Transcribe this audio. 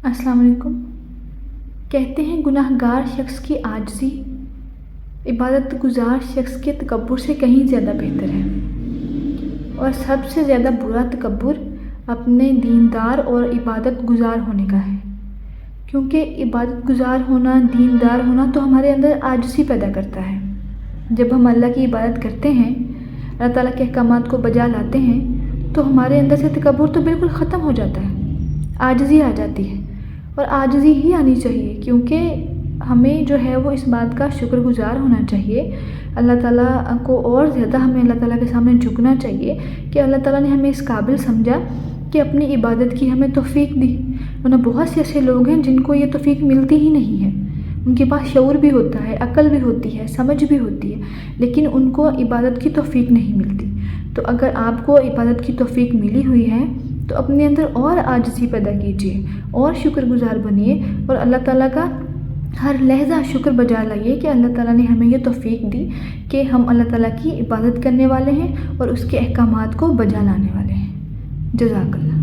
السلام علیکم۔ کہتے ہیں گناہ گار شخص کی عاجزی عبادت گزار شخص کے تکبر سے کہیں زیادہ بہتر ہے، اور سب سے زیادہ برا تکبر اپنے دیندار اور عبادت گزار ہونے کا ہے، کیونکہ عبادت گزار ہونا، دیندار ہونا تو ہمارے اندر عاجزی پیدا کرتا ہے۔ جب ہم اللہ کی عبادت کرتے ہیں، اللہ تعالیٰ کے احکامات کو بجا لاتے ہیں، تو ہمارے اندر سے تکبر تو بالکل ختم ہو جاتا ہے، عاجزی آ جاتی ہے، اور عاجزی ہی آنی چاہیے، کیونکہ ہمیں جو ہے وہ اس بات کا شکر گزار ہونا چاہیے۔ اللہ تعالیٰ کو اور زیادہ ہمیں اللہ تعالیٰ کے سامنے جھکنا چاہیے کہ اللہ تعالیٰ نے ہمیں اس قابل سمجھا کہ اپنی عبادت کی ہمیں توفیق دی، ورنہ بہت سے ایسے لوگ ہیں جن کو یہ توفیق ملتی ہی نہیں ہے۔ ان کے پاس شعور بھی ہوتا ہے، عقل بھی ہوتی ہے، سمجھ بھی ہوتی ہے، لیکن ان کو عبادت کی توفیق نہیں ملتی۔ تو اگر آپ کو عبادت کی توفیق ملی ہوئی ہے تو اپنے اندر اور عاجزی پیدا کیجیے، اور شکر گزار بنیے، اور اللہ تعالیٰ کا ہر لحظہ شکر بجا لائیے کہ اللہ تعالیٰ نے ہمیں یہ توفیق دی کہ ہم اللہ تعالیٰ کی عبادت کرنے والے ہیں اور اس کے احکامات کو بجا لانے والے ہیں۔ جزاک اللہ۔